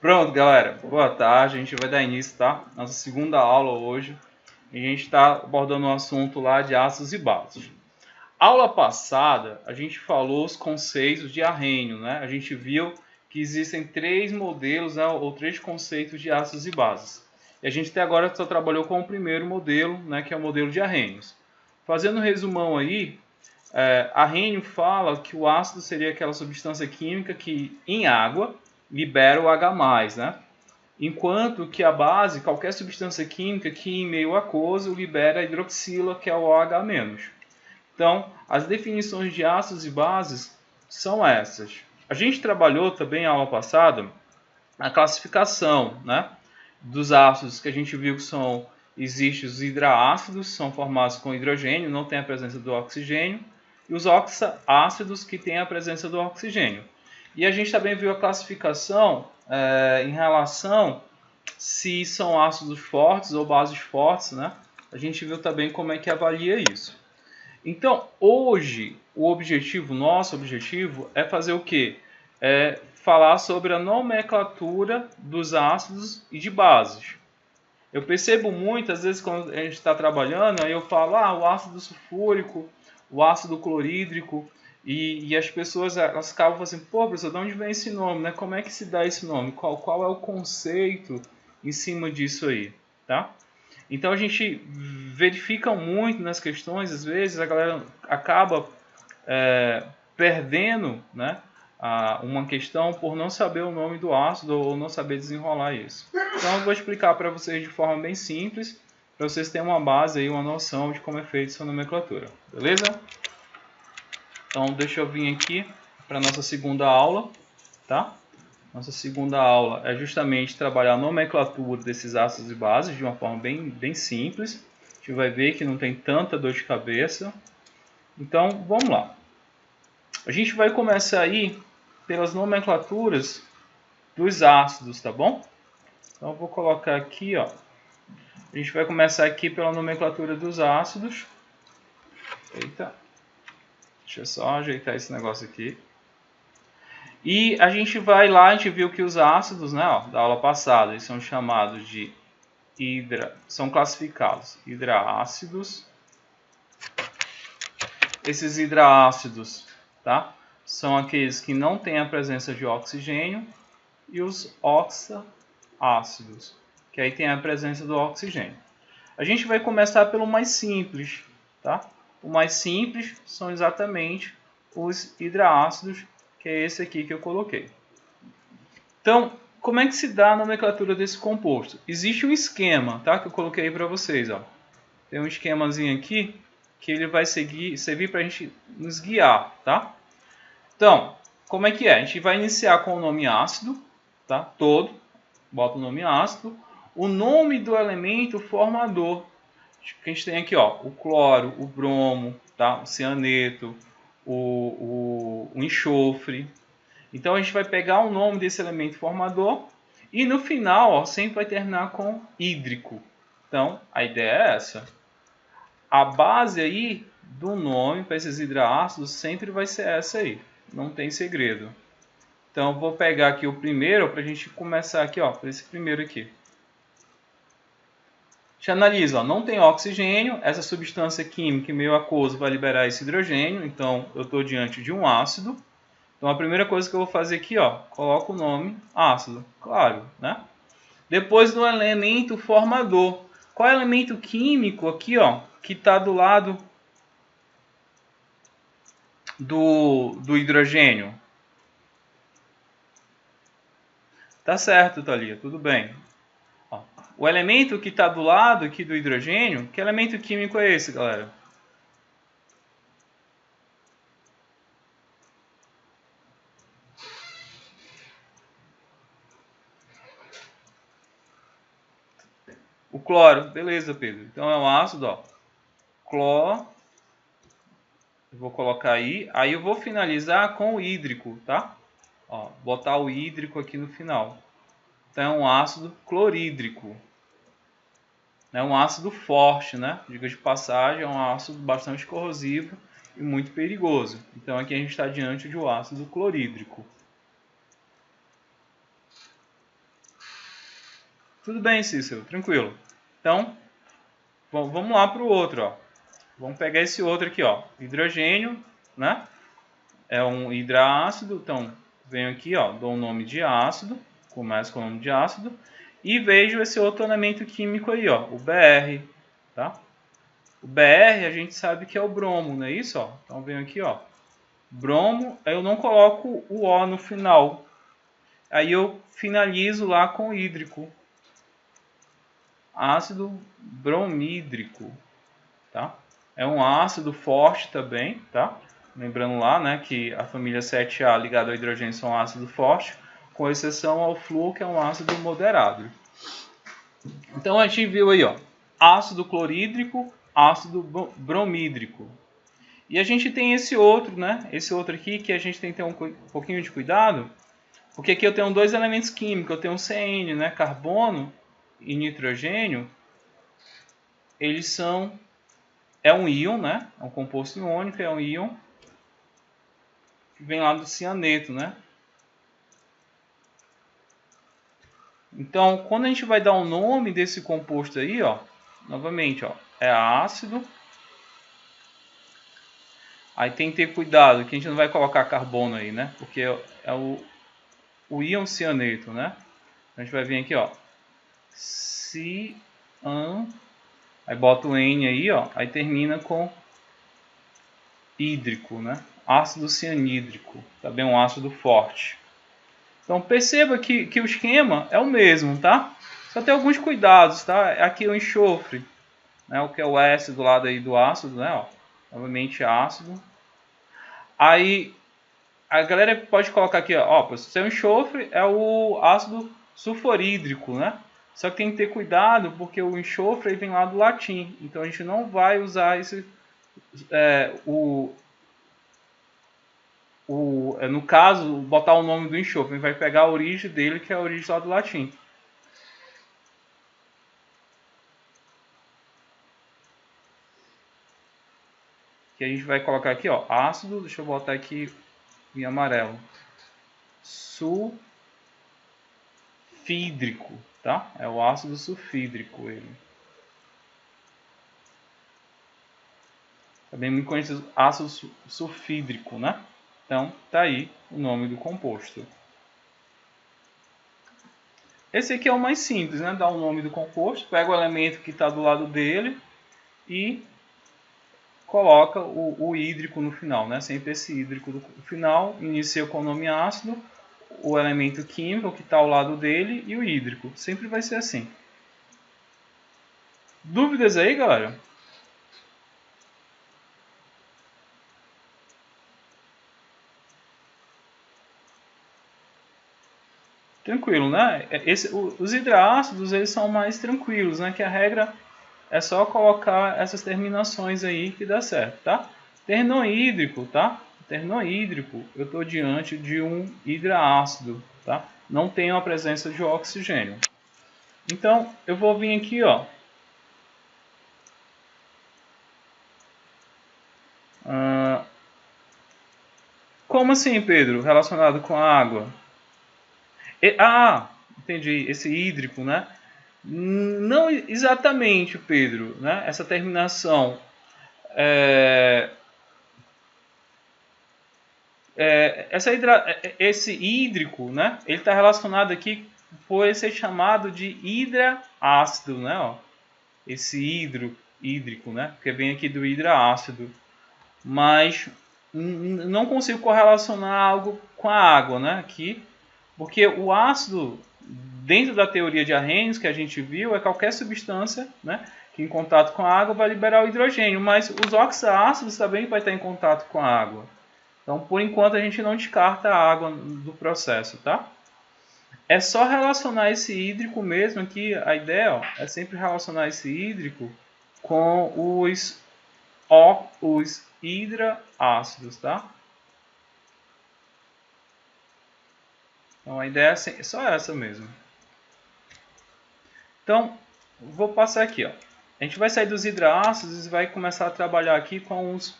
Pronto, galera. Boa tarde. A gente vai dar início, tá? Nossa segunda aula hoje. E a gente está abordando um assunto lá de ácidos e bases. Aula passada, a gente falou os conceitos de Arrhenius, né? A gente viu que existem três modelos, né, ou três conceitos de ácidos e bases. E a gente até agora só trabalhou com o primeiro modelo, né, que é o modelo de Arrhenius. Fazendo um resumão aí, Arrhenius fala que o ácido seria aquela substância química que, em água, libera o H+, né? Enquanto que a base, qualquer substância química que em meio aquoso libera a hidroxila, que é o OH-. Então, as definições de ácidos e bases são essas. A gente trabalhou também na aula passada a classificação, né, dos ácidos, que a gente viu que existem os hidraácidos, são formados com hidrogênio, não tem a presença do oxigênio, e os oxácidos, que têm a presença do oxigênio. E a gente também viu a classificação em relação se são ácidos fortes ou bases fortes, né? A gente viu também como é que avalia isso. Então, hoje, nosso objetivo é fazer o quê? É falar sobre a nomenclatura dos ácidos e de bases. Eu percebo muitas vezes quando a gente está trabalhando, aí eu falo, o ácido sulfúrico, o ácido clorídrico, e as pessoas elas acabam falando assim, pô, professor, de onde vem esse nome, né? Como é que se dá esse nome? Qual é o conceito em cima disso aí, tá? Então a gente verifica muito nas questões, às vezes a galera acaba perdendo, né, uma questão por não saber o nome do ácido ou não saber desenrolar isso. Então eu vou explicar para vocês de forma bem simples, para vocês terem uma base aí, uma noção de como é feita essa nomenclatura, beleza? Então deixa eu vir aqui para nossa segunda aula, tá? Nossa segunda aula é justamente trabalhar a nomenclatura desses ácidos e bases de uma forma bem simples. A gente vai ver que não tem tanta dor de cabeça. Então, vamos lá. A gente vai começar aí pelas nomenclaturas dos ácidos, tá bom? Então, eu vou colocar aqui, ó. A gente vai começar aqui pela nomenclatura dos ácidos. Eita. Deixa eu só ajeitar esse negócio aqui. E a gente vai lá, a gente viu que os ácidos, né, ó, da aula passada, eles são chamados de são classificados hidraácidos. Esses hidraácidos, tá, são aqueles que não têm a presença de oxigênio, e os oxácidos, que aí tem a presença do oxigênio. A gente vai começar pelo mais simples, tá? O mais simples são exatamente os hidraácidos, que é esse aqui que eu coloquei. Então, como é que se dá a nomenclatura desse composto? Existe um esquema, tá? Que eu coloquei aí para vocês, ó. Tem um esquemazinho aqui que ele vai servir para a gente nos guiar, tá? Então, como é que é? A gente vai iniciar com o nome ácido, tá? Todo, bota o nome ácido, o nome do elemento formador, que a gente tem aqui, ó, o cloro, o bromo, tá? O cianeto, o enxofre. Então a gente vai pegar o nome desse elemento formador e no final, ó, sempre vai terminar com hídrico. Então a ideia é essa. A base aí do nome para esses hidraácidos sempre vai ser essa aí. Não tem segredo. Então eu vou pegar aqui o primeiro para a gente começar aqui, ó, por esse primeiro aqui. A gente analisa, ó, não tem oxigênio, essa substância química em meio aquoso vai liberar esse hidrogênio, então eu estou diante de um ácido. Então a primeira coisa que eu vou fazer aqui, ó, coloco o nome ácido, claro, né? Depois do elemento formador. Qual é o elemento químico aqui, ó, que está do lado do hidrogênio? Tá certo, Thalia, tudo bem. Ó, o elemento que está do lado aqui do hidrogênio, que elemento químico é esse, galera? O cloro, beleza, Pedro. Então é um ácido, ó. Cloro. Eu vou colocar aí. Aí eu vou finalizar com o hídrico, tá? Ó, botar o hídrico aqui no final. Então é um ácido clorídrico. É um ácido forte, né? Diga de passagem, é um ácido bastante corrosivo e muito perigoso. Então aqui a gente está diante de um ácido clorídrico. Tudo bem, Cícero, tranquilo. Então, vamos lá para o outro, ó. Vamos pegar esse outro aqui, ó. Hidrogênio, né? É um hidraácido, então venho aqui, ó, dou um nome de ácido, começo com o nome de ácido, e vejo esse outro elemento químico aí, ó, o Br, tá? O Br a gente sabe que é o bromo, não é isso? Ó? Então venho aqui, ó, bromo, aí eu não coloco o O no final, aí eu finalizo lá com hídrico, ácido bromídrico, tá? É um ácido forte também, tá? Lembrando lá, né, que a família 7A ligada ao hidrogênio são ácido forte, com exceção ao flúor, que é um ácido moderado. Então a gente viu aí, ó, ácido clorídrico, ácido bromídrico. E a gente tem esse outro, né? Esse outro aqui que a gente tem que ter um pouquinho de cuidado, porque aqui eu tenho dois elementos químicos, eu tenho um CN, né, carbono e nitrogênio. Eles são é um íon, né? É um composto iônico, é um íon que vem lá do cianeto, né? Então, quando a gente vai dar o nome desse composto aí, ó, novamente, ó, é ácido. Aí tem que ter cuidado que a gente não vai colocar carbono aí, né? Porque é o íon cianeto, né? A gente vai vir aqui, ó, cian, aí bota o N aí, ó, aí termina com hídrico, né? Ácido cianídrico, também um ácido forte. Então perceba que o esquema é o mesmo, tá? Só tem alguns cuidados, tá? Aqui o enxofre, né? O que é o S do lado aí do ácido, né? Ó, novamente ácido. Aí a galera pode colocar aqui, ó, seu enxofre é o ácido sulfurídrico, né? Só que tem que ter cuidado porque o enxofre vem lá do latim, então a gente não vai usar esse no caso, botar o nome do enxofre, a gente vai pegar a origem dele, que é a origem lá do latim. Que a gente vai colocar aqui, ó, ácido, deixa eu botar aqui em amarelo, sulfídrico, tá? É o ácido sulfídrico ele. Também muito conhecido ácido sulfídrico, né? Então, tá aí o nome do composto. Esse aqui é o mais simples, né? Dá o nome do composto, pega o elemento que está do lado dele e coloca o hídrico no final, né? Sempre esse hídrico no final, inicia com o nome ácido, o elemento químico que está ao lado dele e o hídrico. Sempre vai ser assim. Dúvidas aí, galera? Tranquilo, né? Os hidraácidos eles são mais tranquilos, né? Que a regra é só colocar essas terminações aí que dá certo, tá? Ternohídrico, tá? Ternohídrico, eu estou diante de um hidraácido, tá? Não tenho a presença de oxigênio. Então, eu vou vir aqui, ó. Como assim, Pedro? Relacionado com a água? Entendi. Esse hídrico, né? Não exatamente, Pedro, né? Essa terminação esse hídrico, né? Ele está relacionado aqui por ser chamado de hidraácido, né? Ó, esse hídrico, né? Porque vem aqui do hidraácido, mas não consigo correlacionar algo com a água, né? Aqui, porque o ácido dentro da teoria de Arrhenius que a gente viu é qualquer substância, né? Que em contato com a água vai liberar o hidrogênio, mas os oxácidos também vai estar em contato com a água. Então, por enquanto, a gente não descarta a água do processo, tá? É só relacionar esse hídrico mesmo aqui. A ideia, ó, é sempre relacionar esse hídrico com os hidraácidos, tá? Então, a ideia é só essa mesmo. Então, vou passar aqui, ó. A gente vai sair dos hidraácidos e vai começar a trabalhar aqui com os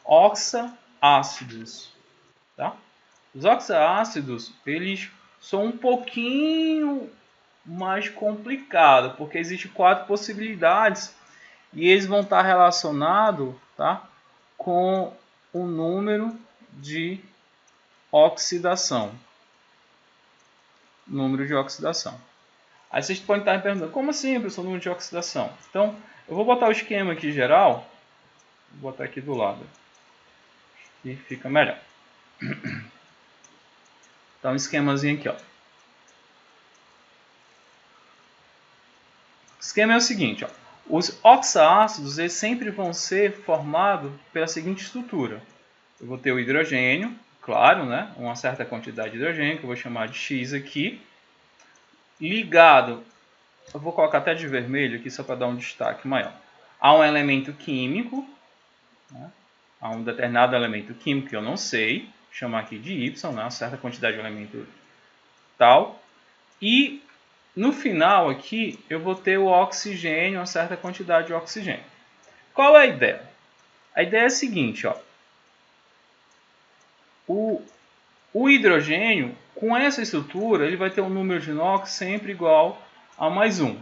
oxaácidos, tá? Os oxaácidos, eles são um pouquinho mais complicado, porque existem 4 possibilidades e eles vão estar relacionados, tá, com o número de oxidação. Número de oxidação. Aí vocês podem estar me perguntando, como assim, professor, número de oxidação? Então, eu vou botar o esquema aqui geral. Vou botar aqui do lado. E fica melhor. Então, um esquemazinho aqui, ó. O esquema é o seguinte, ó. Os oxaácidos eles sempre vão ser formados pela seguinte estrutura. Eu vou ter o hidrogênio, claro, né? Uma certa quantidade de hidrogênio, que eu vou chamar de X aqui. Ligado, eu vou colocar até de vermelho aqui só para dar um destaque maior, a um elemento químico, né? A um determinado elemento químico que eu não sei, vou chamar aqui de Y, né? Uma certa quantidade de elemento tal. E no final aqui eu vou ter o oxigênio, uma certa quantidade de oxigênio. Qual é a ideia? A ideia é a seguinte, ó. O hidrogênio, com essa estrutura, ele vai ter um número de NOx sempre igual a mais 1.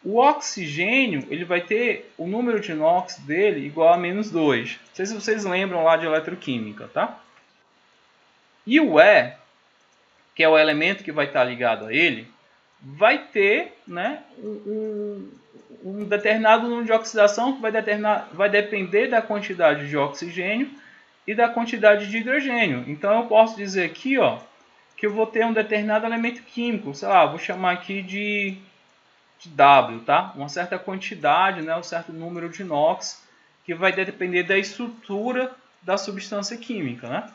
O oxigênio, ele vai ter o número de NOx dele igual a menos 2. Não sei se vocês lembram lá de eletroquímica, tá? E o E, que é o elemento que vai estar ligado a ele, vai ter, né, um determinado número de oxidação que vai depender da quantidade de oxigênio e da quantidade de hidrogênio. Então eu posso dizer aqui, ó, que eu vou ter um determinado elemento químico, sei lá, vou chamar aqui de W, tá? Uma certa quantidade, né, um certo número de NOx, que vai depender da estrutura da substância química, né?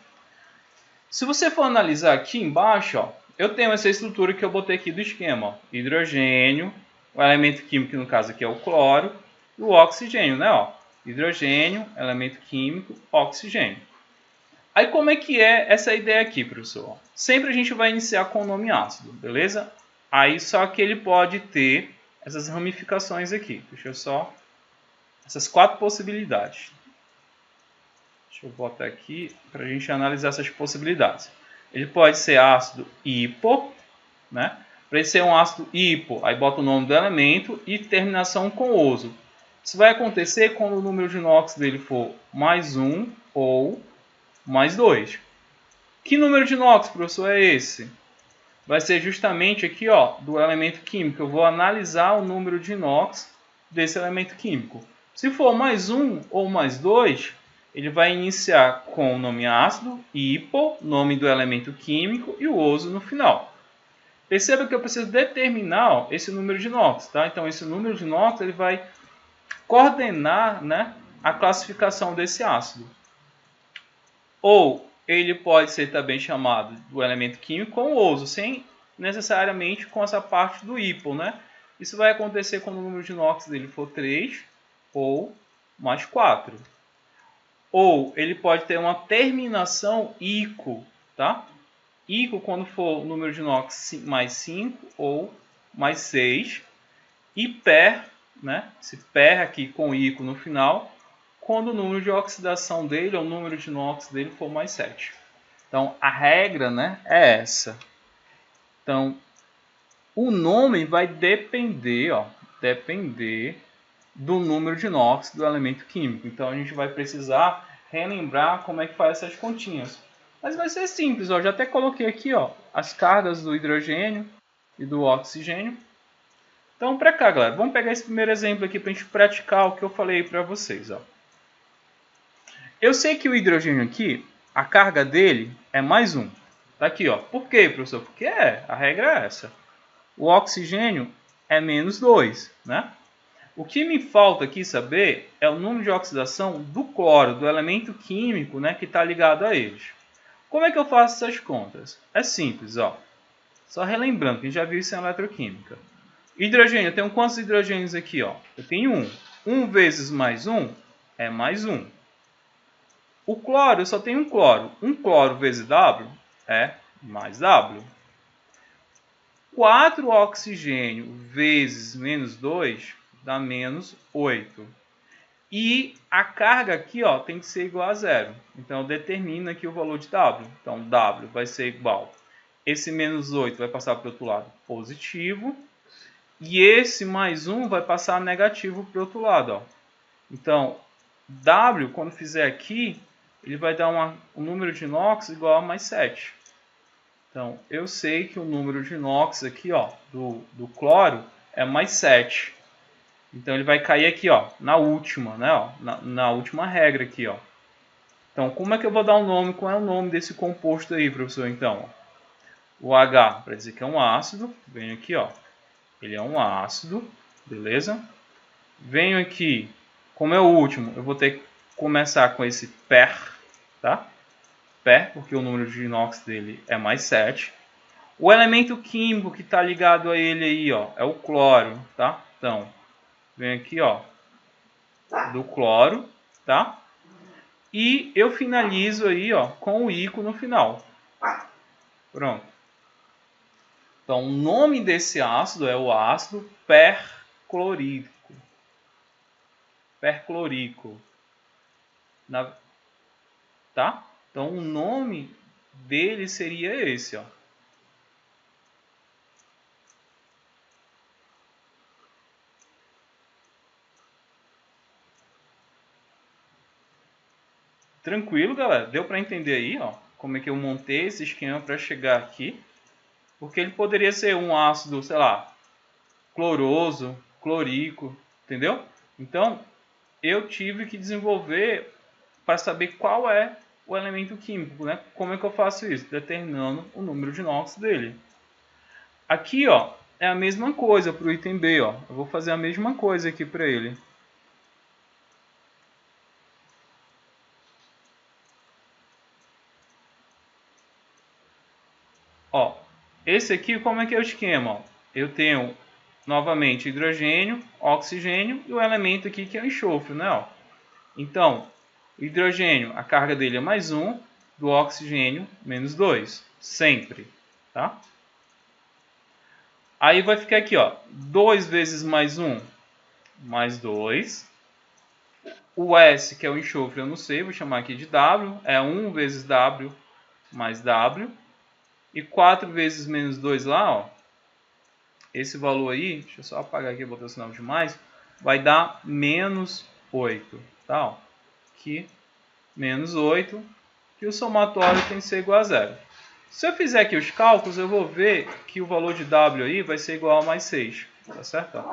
Se você for analisar aqui embaixo, ó, eu tenho essa estrutura que eu botei aqui do esquema, ó, hidrogênio, o elemento químico que no caso aqui é o cloro, e o oxigênio, né? Ó, hidrogênio, elemento químico, oxigênio. Aí como é que é essa ideia aqui, professor? Sempre a gente vai iniciar com o nome ácido, beleza? Aí só que ele pode ter essas ramificações aqui. Deixa eu só... essas 4 possibilidades. Deixa eu botar aqui para a gente analisar essas possibilidades. Ele pode ser ácido hipo, né? Para ele ser um ácido hipo, aí bota o nome do elemento e terminação com oso. Isso vai acontecer quando o número de NOx dele for mais 1 ou mais 2. Que número de NOx, professor, é esse? Vai ser justamente aqui, ó, do elemento químico. Eu vou analisar o número de NOx desse elemento químico. Se for mais 1 ou mais 2, ele vai iniciar com o nome ácido, hipo, nome do elemento químico e o oso no final. Perceba que eu preciso determinar, ó, esse número de NOx, tá? Então esse número de NOx ele vai coordenar, né, a classificação desse ácido. Ou ele pode ser também chamado do elemento químico com oso, sem necessariamente com essa parte do hipo, né? Isso vai acontecer quando o número de NOx dele for 3 ou mais 4. Ou ele pode ter uma terminação ico, tá? Ico quando for o número de NOx mais 5 ou mais 6. E per, né? Esse per aqui com ico no final, quando o número de oxidação dele, ou o número de NOx dele for mais 7. Então, a regra, né, é essa. Então, o nome vai depender, ó, depender do número de NOx do elemento químico. Então, a gente vai precisar relembrar como é que faz essas continhas. Mas vai ser simples, ó. Já até coloquei aqui, ó, as cargas do hidrogênio e do oxigênio. Então, para cá, galera, vamos pegar esse primeiro exemplo aqui para a gente praticar o que eu falei para vocês, ó. Eu sei que o hidrogênio aqui, a carga dele é mais 1. Tá aqui, ó. Por quê, professor? Porque a regra é essa. O oxigênio é menos 2, né? O que me falta aqui saber é o número de oxidação do cloro, do elemento químico, né, que está ligado a eles. Como é que eu faço essas contas? É simples, ó. Só relembrando, que a gente já viu isso em eletroquímica. Hidrogênio, eu tenho quantos hidrogênios aqui, ó? Eu tenho 1. 1 vezes mais 1 é mais 1. O cloro, eu só tenho um cloro. 1 cloro vezes W é mais W. 4 oxigênio vezes menos 2 dá menos 8. E a carga aqui, ó, tem que ser igual a 0. Então, eu determino aqui o valor de W. Então, W vai ser igual esse menos 8 vai passar para o outro lado positivo. E esse mais 1 vai passar negativo para o outro lado. Ó. Então, W, quando fizer aqui, ele vai dar um número de inox igual a mais 7. Então, eu sei que o número de inox aqui, ó, do cloro é mais 7. Então, ele vai cair aqui, ó, na última, né? Ó, na última regra aqui, ó. Então, como é que eu vou dar um nome? Qual é o nome desse composto aí, professor? Então, o H, para dizer que é um ácido, venho aqui, ó. Ele é um ácido, beleza? Venho aqui, como é o último, eu vou ter que começar com esse per, tá? Per, porque o número de inox dele é mais 7. O elemento químico que está ligado a ele aí, ó, é o cloro, tá? Então, venho aqui, ó, do cloro, tá? E eu finalizo aí, ó, com o ico no final. Pronto. Então, o nome desse ácido é o ácido perclorídrico. Percloríco. Tá? Então, o nome dele seria esse, ó. Tranquilo, galera? Deu para entender aí, ó, como é que eu montei esse esquema para chegar aqui? Porque ele poderia ser um ácido, sei lá, cloroso, clorico, entendeu? Então, eu tive que desenvolver para saber qual é o elemento químico, né? Como é que eu faço isso? Determinando o número de inox dele. Aqui, ó, é a mesma coisa para o item B, ó. Eu vou fazer a mesma coisa aqui para ele. Ó, esse aqui, como é que é o esquema? Ó? Eu tenho, novamente, hidrogênio, oxigênio e o elemento aqui que é o enxofre, né? Ó. Então, o hidrogênio, a carga dele é mais 1, do oxigênio, menos 2, sempre, tá? Aí vai ficar aqui, ó, 2 vezes mais 1, mais 2. O S, que é o enxofre, eu não sei, vou chamar aqui de W, é 1 vezes W mais W. E 4 vezes menos 2 lá, ó, esse valor aí, deixa eu só apagar aqui e botar o sinal de mais, vai dar menos 8, tá? Ó, aqui, menos 8, que o somatório tem que ser igual a zero. Se eu fizer aqui os cálculos, eu vou ver que o valor de W aí vai ser igual a mais 6, tá certo?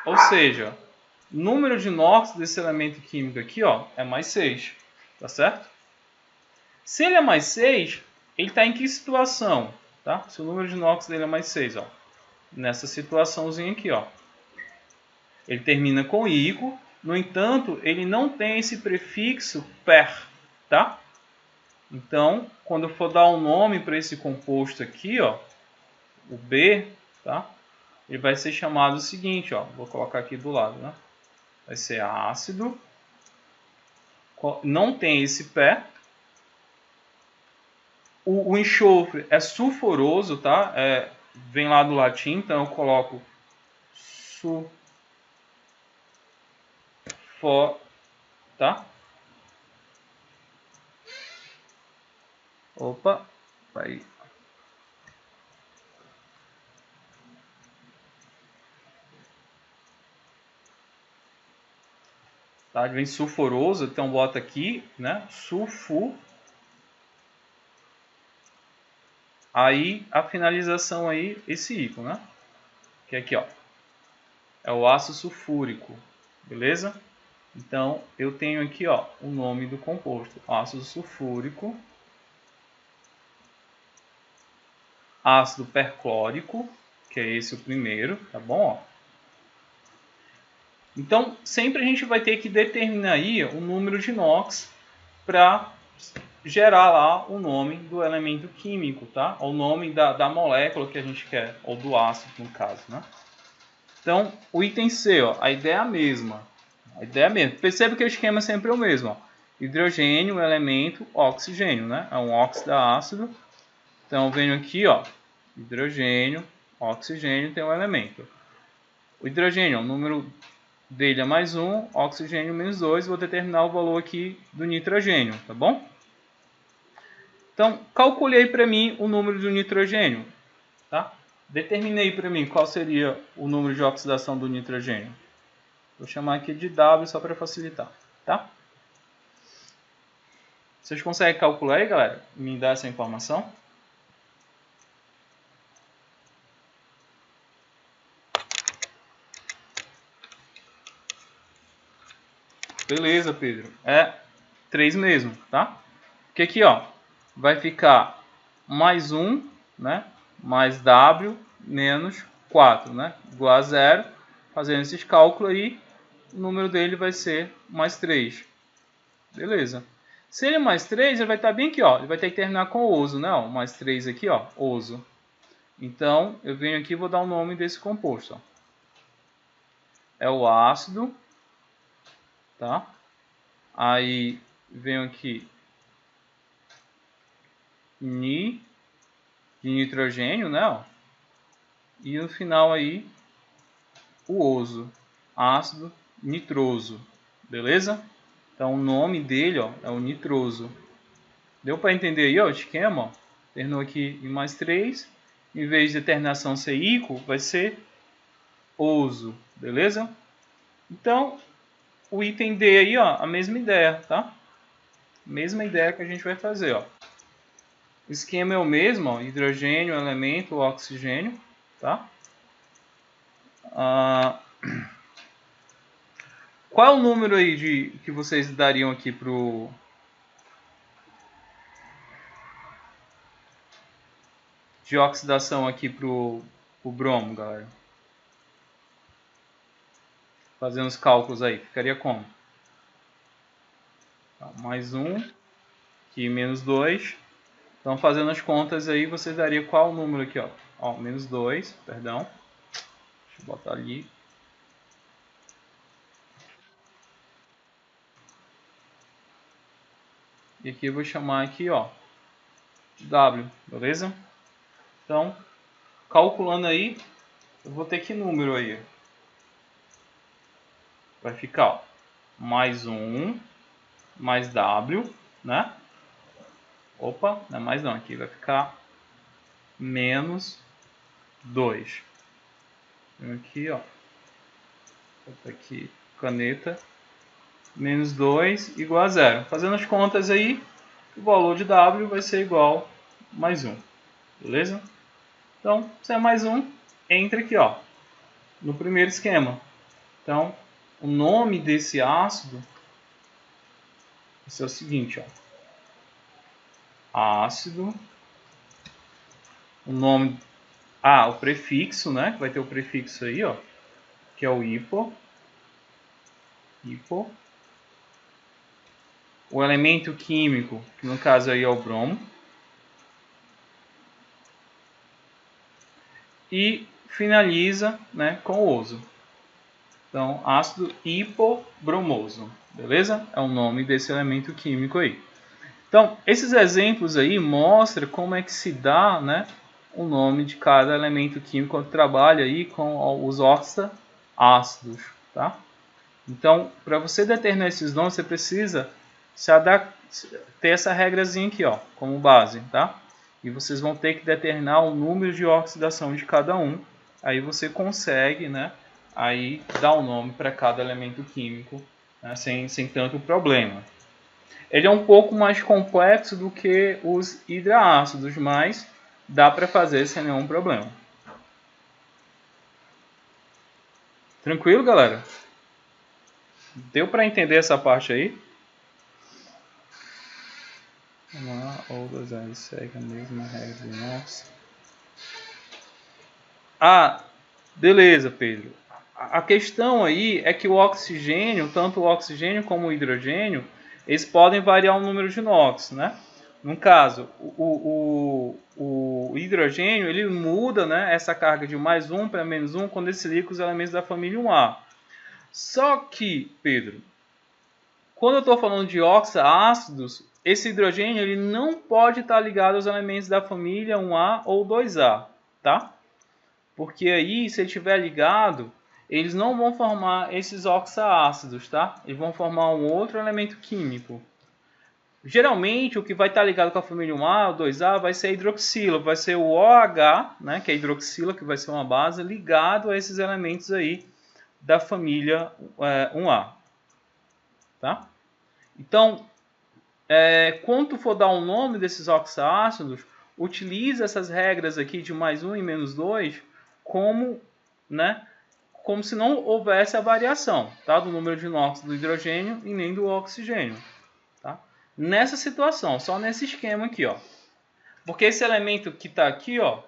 Ou seja, o número de inox desse elemento químico aqui, ó, é mais 6, tá certo? Se ele é mais 6, ele está em que situação? Tá? Se o número de inox dele é mais 6, ó, nessa situaçãozinha aqui, ó. Ele termina com ico, no entanto, ele não tem esse prefixo per, tá? Então, quando eu for dar um nome para esse composto aqui, ó, o B, tá? Ele vai ser chamado o seguinte, ó, vou colocar aqui do lado, né? Vai ser ácido, não tem esse pé. O enxofre é sulfuroso, tá? Vem lá do latim, então eu coloco tá? Opa, aí. Tá? Vem sulfuroso, então bota aqui, né? Sulfu. Aí a finalização aí, esse ícone, né? Que é aqui, ó. É o ácido sulfúrico, beleza? Então eu tenho aqui, ó, o nome do composto: ácido sulfúrico, ácido perclórico, que é esse o primeiro, tá bom? Ó. Então sempre a gente vai ter que determinar aí o número de inox para gerar lá o nome do elemento químico, tá? O nome da molécula que a gente quer, ou do ácido no caso, né? Então, o item C, ó, a ideia é a mesma. A ideia é a mesma. Perceba que o esquema é sempre o mesmo, ó. Hidrogênio, elemento, oxigênio, né? É um óxido ácido. Então, eu venho aqui, ó, hidrogênio, oxigênio, tem um elemento. O hidrogênio, o número dele é mais 1, oxigênio menos 2, vou determinar o valor aqui do nitrogênio, tá bom? Então, calculei para mim o número do nitrogênio. Tá? Determinei para mim qual seria o número de oxidação do nitrogênio. Vou chamar aqui de W só para facilitar. Tá? Vocês conseguem calcular aí, galera? Me dar essa informação? Beleza, Pedro. É 3 mesmo, tá? Porque aqui, ó, vai ficar mais 1, né? Mais W menos 4, né? Igual a 0. Fazendo esses cálculos aí, o número dele vai ser mais 3. Beleza. Se ele é mais 3, ele vai estar bem aqui, ó. Ele vai ter que terminar com oso, né? Ó, mais 3 aqui, ó, oso. Então, eu venho aqui e vou dar o nome desse composto, ó. É o ácido, tá? Aí, venho aqui de nitrogênio, né? Ó. E no final aí, o oso, ácido nitroso, beleza? Então, o nome dele, ó, é o nitroso. Deu para entender aí, ó, o esquema? Ó? Terminou aqui em mais 3. Em vez de terminação ser ico, vai ser oso, beleza? Então, o item D aí, ó, a mesma ideia, tá? Mesma ideia que a gente vai fazer, ó. O esquema é o mesmo, ó, hidrogênio, elemento, oxigênio, tá? Qual é o número aí que vocês dariam aqui pro de oxidação aqui pro bromo, galera? Fazendo os cálculos aí, ficaria como? Tá, mais 1, aqui menos 2. Então, fazendo as contas aí, você daria qual o número aqui, ó? Ó, menos 2, perdão. Deixa eu botar ali. E aqui eu vou chamar aqui, ó, W, beleza? Então, calculando aí, eu vou ter que número aí? Vai ficar, ó, mais 1, mais W, né? Opa, não é mais não, aqui vai ficar menos 2. Aqui, ó, botar aqui caneta, menos 2 igual a 0. Fazendo as contas aí, o valor de W vai ser igual a mais 1, beleza? Então, se é mais 1, entra aqui, ó, no primeiro esquema. Então, o nome desse ácido vai ser o seguinte, ó, ácido, o nome, o prefixo, né, vai ter o prefixo aí, ó, que é o hipo, o elemento químico, que no caso aí é o bromo, e finaliza, né, com o oso. Então, ácido hipobromoso, beleza? É o nome desse elemento químico aí. Então, esses exemplos aí mostram como é que se dá, né, o nome de cada elemento químico quando trabalha aí com os oxaácidos, tá? Então, para você determinar esses nomes, você precisa ter essa regrazinha aqui, ó, como base, tá? E vocês vão ter que determinar o número de oxidação de cada um. Aí você consegue, né, aí dar o nome para cada elemento químico, né, sem tanto problema. Ele é um pouco mais complexo do que os hidraácidos, mas dá para fazer sem nenhum problema. Tranquilo, galera? Deu para entender essa parte aí? Vamos lá, outras aí segue a mesma regra de nós. Beleza, Pedro. A questão aí é que o oxigênio, tanto o oxigênio como o hidrogênio, eles podem variar o número de NOx, né? No caso, o hidrogênio, ele muda, né, essa carga de mais 1 para menos 1 quando ele se liga com os elementos da família 1A. Só que, Pedro, quando eu estou falando de oxaácidos, esse hidrogênio ele não pode estar ligado aos elementos da família 1A ou 2A, tá? Porque aí, se ele estiver ligado, eles não vão formar esses oxaácidos, tá? Eles vão formar um outro elemento químico. Geralmente, o que vai estar ligado com a família 1A ou 2A vai ser a hidroxila, vai ser o OH, né, que é a hidroxila, que vai ser uma base, ligado a esses elementos aí da família 1A. Tá? Então, quando tu for dar o nome desses oxácidos, utiliza essas regras aqui de mais 1 e menos 2 como, né, como se não houvesse a variação, tá, do número de NOx do hidrogênio e nem do oxigênio. Tá? Nessa situação, só nesse esquema aqui, ó. Porque esse elemento que está aqui, ó,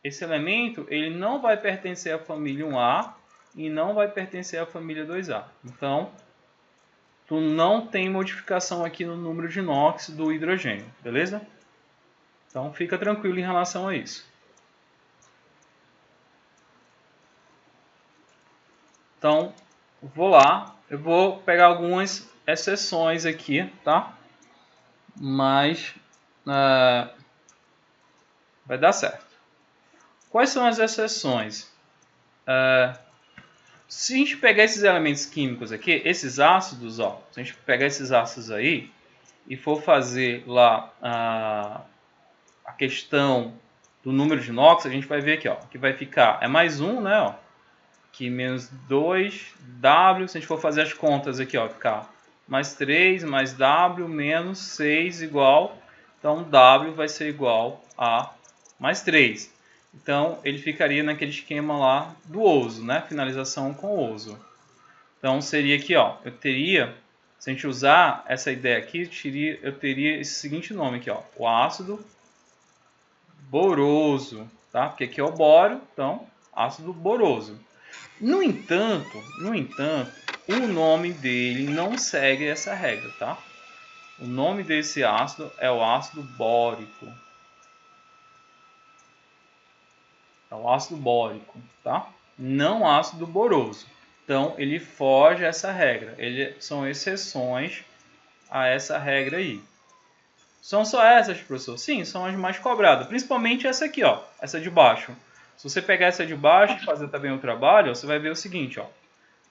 esse elemento ele não vai pertencer à família 1A e não vai pertencer à família 2A. Então, tu não tem modificação aqui no número de NOx do hidrogênio, beleza? Então, fica tranquilo em relação a isso. Então, vou lá, eu vou pegar algumas exceções aqui, tá? Mas vai dar certo. Quais são as exceções? Se a gente pegar esses elementos químicos aqui, esses ácidos, ó, se a gente pegar esses ácidos aí e for fazer lá a questão do número de NOx, a gente vai ver aqui, ó, que vai ficar, é mais 1, né, ó, que menos 2, W, se a gente for fazer as contas aqui, ó, ficar mais 3, mais W, menos 6, igual, então W vai ser igual a mais 3. Então, ele ficaria naquele esquema lá do ouso, né? Finalização com ouso. Então, seria aqui, ó, eu teria, se a gente usar essa ideia aqui, eu teria esse seguinte nome aqui, ó, o ácido boroso, tá? Porque aqui é o bório, então, ácido boroso. No entanto, o nome dele não segue essa regra, tá? O nome desse ácido é o ácido bórico. É o ácido bórico, tá? Não ácido boroso. Então, ele foge a essa regra. São exceções a essa regra aí. São só essas, professor? Sim, são as mais cobradas. Principalmente essa aqui, ó. Essa de baixo. Se você pegar essa de baixo e fazer também o trabalho, ó, você vai ver o seguinte, ó.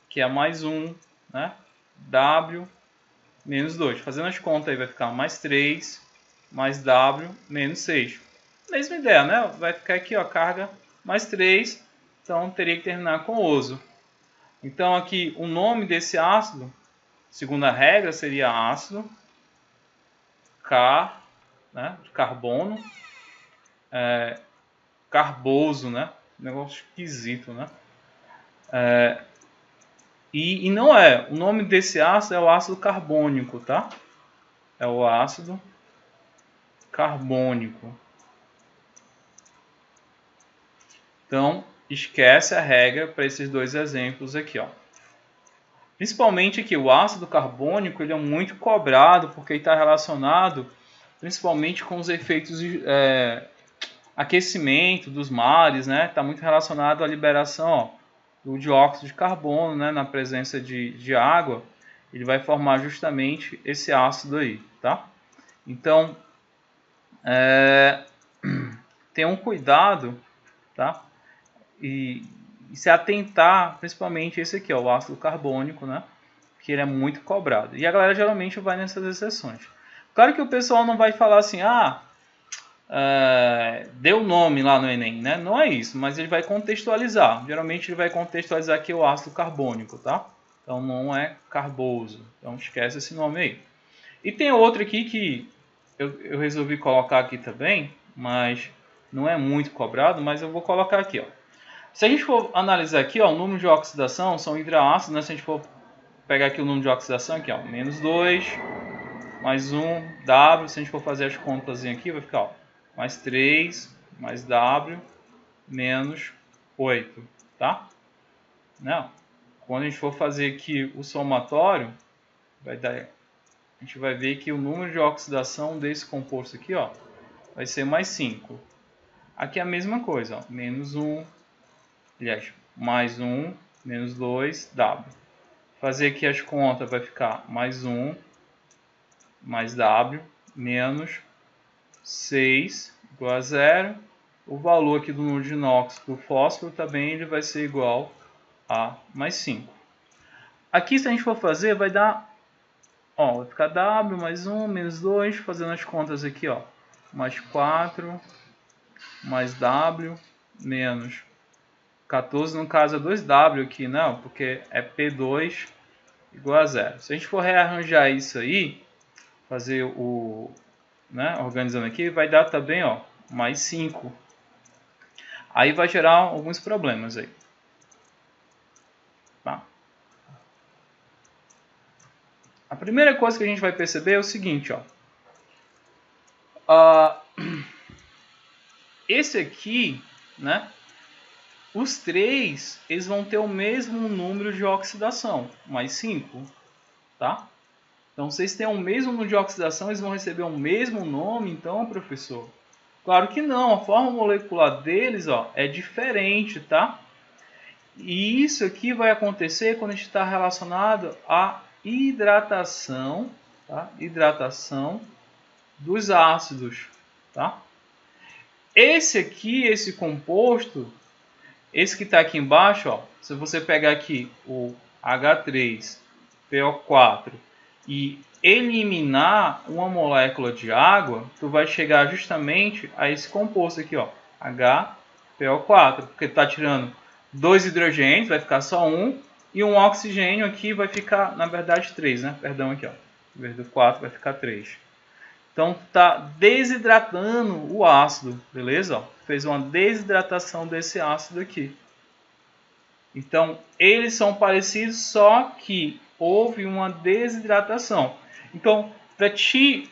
Que é mais 1, né? W menos 2. Fazendo as contas aí vai ficar mais 3, mais W menos 6. Mesma ideia, né? Vai ficar aqui, ó, carga mais 3, então teria que terminar com oso. Então aqui o nome desse ácido, segundo a regra, seria ácido né, de carbono, carboso, né? Negócio esquisito, né? E não é, o nome desse ácido é o ácido carbônico, tá? É o ácido carbônico. Então, esquece a regra para esses dois exemplos aqui, ó. Principalmente aqui, o ácido carbônico ele é muito cobrado porque está relacionado principalmente com os efeitos de aquecimento dos mares, né? Está muito relacionado à liberação, ó, do dióxido de carbono, né? Na presença de água, ele vai formar justamente esse ácido aí, tá? Então, tenha um cuidado, tá? E se atentar, principalmente esse aqui, ó, o ácido carbônico, né? Que ele é muito cobrado. E a galera geralmente vai nessas exceções. Claro que o pessoal não vai falar assim, deu nome lá no Enem, né? Não é isso, mas ele vai contextualizar. Geralmente ele vai contextualizar aqui o ácido carbônico, tá? Então não é carboso. Então esquece esse nome aí. E tem outro aqui que eu resolvi colocar aqui também, mas não é muito cobrado, mas eu vou colocar aqui, ó. Se a gente for analisar aqui, ó, o número de oxidação são hidroácidos, né? Se a gente for pegar aqui o número de oxidação, aqui, ó, menos 2, mais 1, W. Se a gente for fazer as contas aqui, vai ficar, ó, mais 3, mais W, menos 8, tá? Não. Quando a gente for fazer aqui o somatório, vai dar, a gente vai ver que o número de oxidação desse composto aqui, ó, vai ser mais 5. Aqui é a mesma coisa, ó, menos 1, aliás, mais 1, menos 2, W. Fazer aqui as contas vai ficar mais 1, mais W, menos 6, igual a 0. O valor aqui do número de NOx do fósforo também ele vai ser igual a mais 5. Aqui, se a gente for fazer, vai dar Ó, vai ficar W mais 1, menos 2, fazendo as contas aqui, ó. Mais 4, mais W, menos 14, no caso é 2W aqui, não, porque é P2 igual a 0. Se a gente for rearranjar isso aí, fazer o... né, organizando aqui, vai dar também, ó, mais 5. Aí vai gerar alguns problemas aí. Tá? A primeira coisa que a gente vai perceber é o seguinte, ó. Esse aqui, né? Os três, eles vão ter o mesmo número de oxidação, mais 5, tá? Então, se eles têm o mesmo número de oxidação, eles vão receber o mesmo nome, então, professor? Claro que não, a forma molecular deles, ó, é diferente, tá? E isso aqui vai acontecer quando a gente está relacionado à hidratação, tá? Hidratação dos ácidos, tá? Esse aqui, esse composto, esse que está aqui embaixo, ó, se você pegar aqui o H3PO4 e eliminar uma molécula de água, tu vai chegar justamente a esse composto aqui, ó, HPO4, porque está tirando 2 hidrogênios, vai ficar só um, e um oxigênio aqui vai ficar, na verdade, 3, né? Perdão aqui, ó. Em vez do 4 vai ficar 3. Então está desidratando o ácido, beleza? Ó, fez uma desidratação desse ácido aqui. Então eles são parecidos, só que houve uma desidratação. Então, para te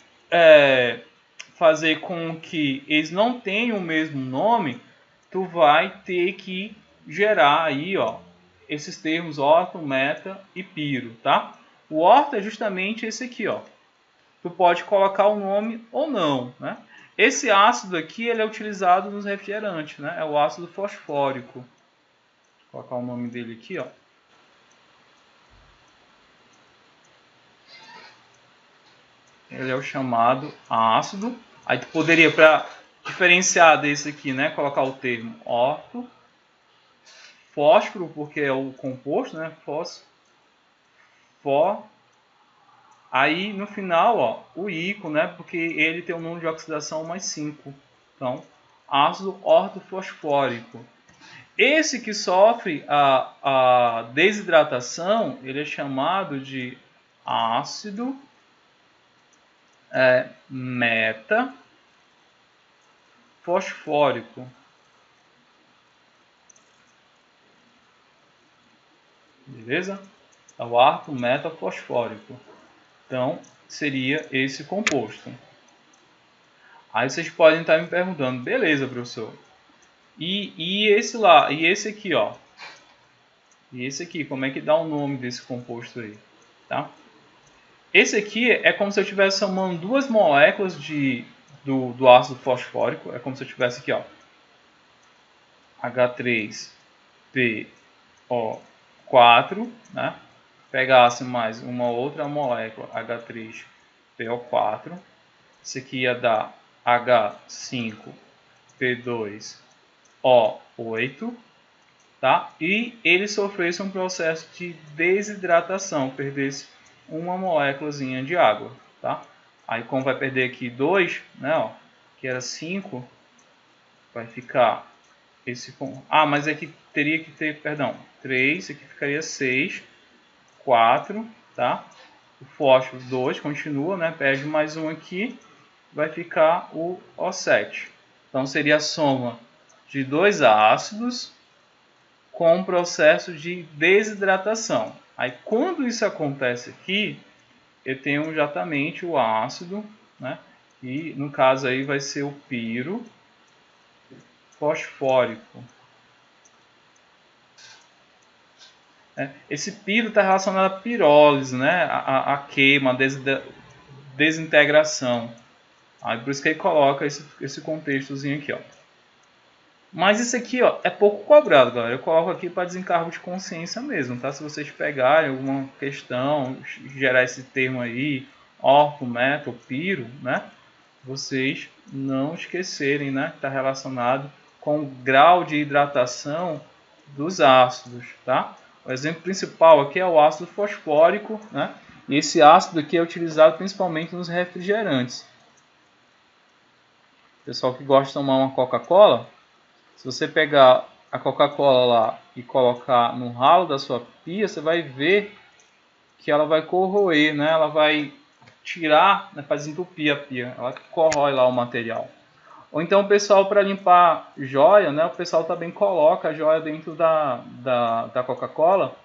fazer com que eles não tenham o mesmo nome, tu vai ter que gerar aí, ó, esses termos orto, meta e piro, tá? O orto é justamente esse aqui, ó. Tu pode colocar o nome ou não, né? Esse ácido aqui, ele é utilizado nos refrigerantes, né? É o ácido fosfórico. Vou colocar o nome dele aqui, ó. Ele é o chamado ácido. Aí tu poderia, para diferenciar desse aqui, né, colocar o termo orto, fósforo, porque é o composto, né, fó. Aí no final, ó, o íco, né, porque ele tem um número de oxidação mais 5. Então, ácido ortofosfórico. Esse que sofre a desidratação, ele é chamado de ácido metafosfórico. Beleza? É o ácido metafosfórico. Então, seria esse composto. Aí vocês podem estar me perguntando, beleza, professor? E esse lá, e esse aqui, ó. E esse aqui, como é que dá o nome desse composto aí, tá? Esse aqui é como se eu estivesse somando duas moléculas do ácido fosfórico. É como se eu tivesse aqui, ó, H3PO4, né? Pegasse mais uma outra molécula, H3PO4. Isso aqui ia dar H5P2O8, tá? E ele sofresse um processo de desidratação, perdesse uma moléculazinha de água, tá? Aí como vai perder aqui 2, né, ó, que era 5, vai ficar esse com... Ah, mas aqui teria que ter, perdão, 3, aqui ficaria 6, 4, tá? O fósforo 2 continua, né? Perde mais um aqui, vai ficar o O7. Então seria a soma de dois ácidos com um processo de desidratação. Aí quando isso acontece aqui, eu tenho exatamente o ácido, né? E no caso aí vai ser o piro fosfórico. Esse piro está relacionado à pirólise, né? A queima, a desintegração. Aí por isso que ele coloca esse contextozinho aqui, ó. Mas isso aqui, ó, é pouco cobrado, galera. Eu coloco aqui para desencargo de consciência mesmo, tá? Se vocês pegarem alguma questão, gerar esse termo aí, orto, meto, piro, né? Vocês não esquecerem, né? Está relacionado com o grau de hidratação dos ácidos, tá? O exemplo principal aqui é o ácido fosfórico, né? E esse ácido aqui é utilizado principalmente nos refrigerantes. Pessoal que gosta de tomar uma Coca-Cola, se você pegar a Coca-Cola lá e colocar no ralo da sua pia, você vai ver que ela vai corroer, né? Ela vai tirar, né? Faz entupir a pia, ela corrói lá o material. Ou então o pessoal, para limpar joia, né? O pessoal também coloca a joia dentro da Coca-Cola,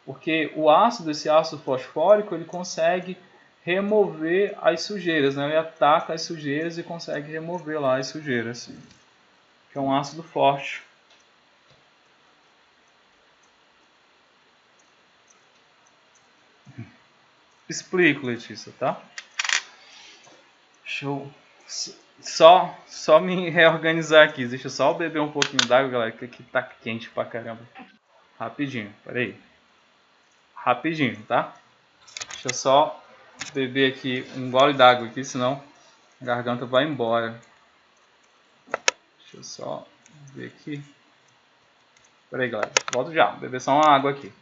porque o ácido, esse ácido fosfórico, ele consegue remover as sujeiras, né? Ele ataca as sujeiras e consegue remover lá as sujeiras, que é um ácido forte. Explico, Letícia, tá? Show. Só me reorganizar aqui. Deixa eu só beber um pouquinho d'água, galera, que aqui tá quente pra caramba. Rapidinho, peraí. Rapidinho, tá? Deixa eu só beber aqui um gole d'água aqui, senão a garganta vai embora. Deixa eu só ver aqui. Peraí, galera. Volto já. Vou beber só uma água aqui.